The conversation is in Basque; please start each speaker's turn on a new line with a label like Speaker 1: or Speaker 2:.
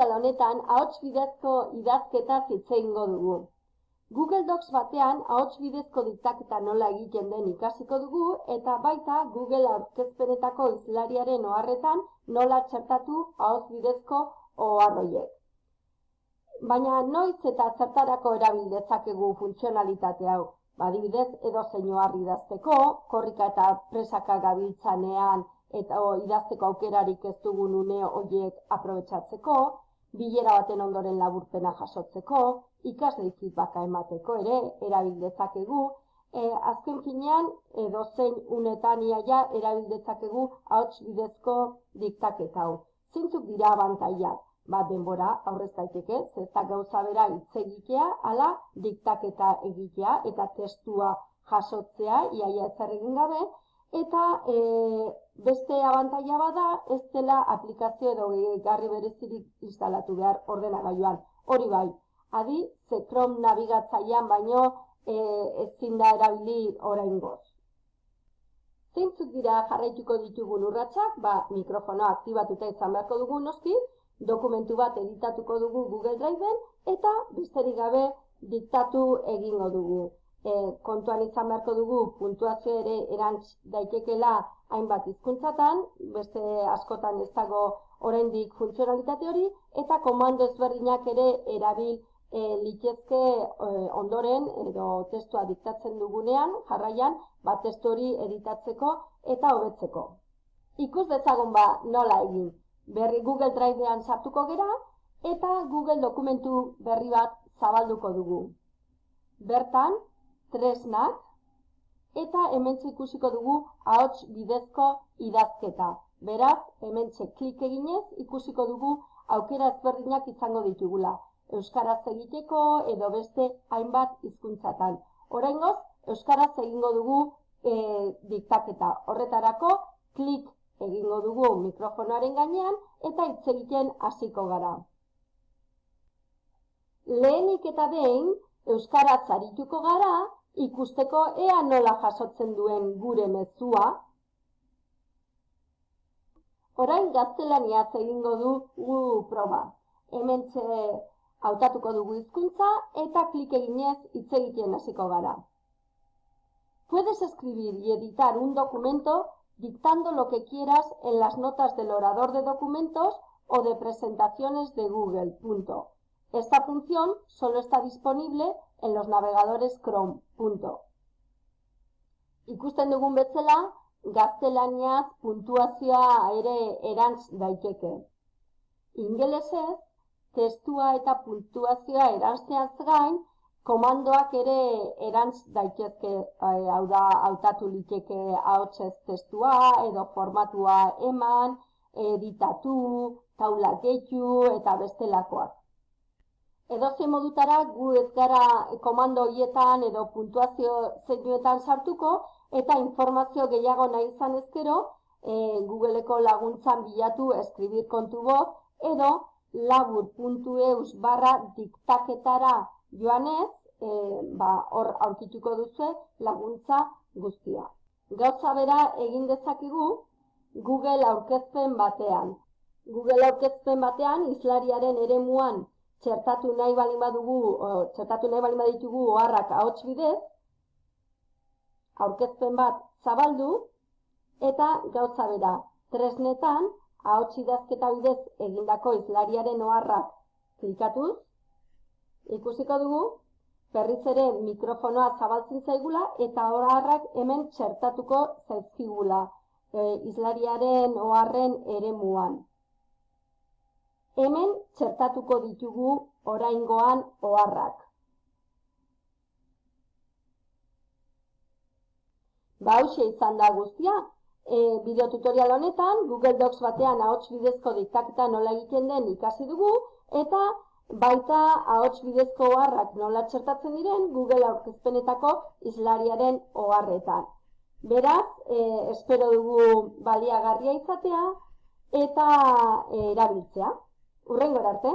Speaker 1: tutorial honetan ahots bidezko idazketaz hitz egingo dugu. Google Docs batean ahots bidezko diktaketa nola egiten den ikasiko dugu eta baita Google aurkezpenetako hizlariaren oharretan nola txertatu ahots bidezko ohar horiek. Baina noiz eta zertarako erabil dezakegu funtzionalitate hau? Adibidez, edozein ohar idazteko, korrika eta presaka gabiltzanean eta idazteko aukerarik ez dugun une horiek aprobetxatzeko, bilera baten ondoren laburpena jasotzeko, ikaslei feedbacka emateko ere erabil dezakegu, azken finean edozein unetan iaia erabil dezakegu ahots bidezko diktaketa hau. Zeintzuk dira abantailak? Denbora aurrez daiteke, ez da gauza bera hitz egitea, ala diktaketa egitea eta testua jasotzea, iaia ezer egin gabe, eta beste abantaila bada ez dela aplikazio edo gehigarri berezirik instalatu behar ordenagailuan. Hori bai, adi, ze Chrome nabigatzailean baino ezin da erabili oraingoz. Zeintzuk dira jarraituko ditugun urratsak? Mikrofonoa aktibatuta izan beharko dugu noski, dokumentu bat editatuko dugu Google Driven eta besterik gabe diktatu egingo dugu. Kontuan izan beharko dugu puntuazio ere erantz daitekela hainbat hizkuntzatan, beste askotan ez dago oraindik funtzionalitate hori, eta komando ezberdinak ere erabil litezke ondoren edo testua diktatzen dugunean, jarraian, testu hori editatzeko eta hobetzeko. Ikus dezagun nola egin. Berri Google Drivean sartuko gera eta Google dokumentu berri bat zabalduko dugu. Bertan, tresnak eta hementxe ikusiko dugu ahots bidezko idazketa. Beraz, hementxe klik eginez ikusiko dugu aukera ezberdinak izango ditugula. Euskaraz egiteko edo beste hainbat hizkuntzatan. Oraingoz, euskaraz egingo dugu diktaketa. Horretarako, klik egingo dugu mikrofonoaren gainean eta hitz egiten hasiko gara. Lehenik eta behin, euskaraz arituko gara, ikusteko ea nola jasotzen duen gure mezua. Orain gaztelaniaz egingo dugu proba. Hementxe hautatuko dugu hizkuntza eta klik eginez hitz egiten hasiko gara. Puedes escribir y editar un documento dictando lo que quieras en las notas del orador de documentos o de presentaciones de Google. Esta función solo está disponible en los navegadores Chrome. Ikusten dugun bezala, gaztelaniaz puntuazioa ere erantz daiteke. Ingelesez, testua eta puntuazioa erantzteaz gain, komandoak ere erantz daitezke, hau da, hautatu liteke ahotsez testua edo formatua eman, editatu, taula gehitu eta bestelakoak. Edozein modutara gu ez gara komando horietan edo puntuazio zeinuetan sartuko eta informazio gehiago nahi izan ezkero, Googleko laguntzan bilatu eskribir kontu bot edo labur.eus/diktaketara joanez, hor aurkituko duzu laguntza guztia. Gauza bera egin dezakegu Google aurkezpen batean. Google aurkezpen batean, hizlariaren eremuan txertatu nahi balin baditugu oharrak ahots bidez, aurkezpen bat zabaldu, eta gauza bera, tresnetan, ahots idazketa bidez egindako hizlariaren oharrak klikatuz, ikusiko dugu, berriz ere mikrofonoa zabaltzen zaigula eta oharrak hemen txertatuko zaizkigula, hizlariaren oharren eremuan. Hemen txertatuko ditugu oraingoan oharrak. Hauxe izan da guztia. Bideo tutorial honetan, Google Docs batean ahots bidezko diktaketa nola egiten den ikasi dugu, eta baita ahots bidezko oharrak nola txertatzen diren Google aurkezpenetako hizlariaren oharretan. Beraz, espero dugu baliagarria izatea eta erabiltzea. Hurrengora arte!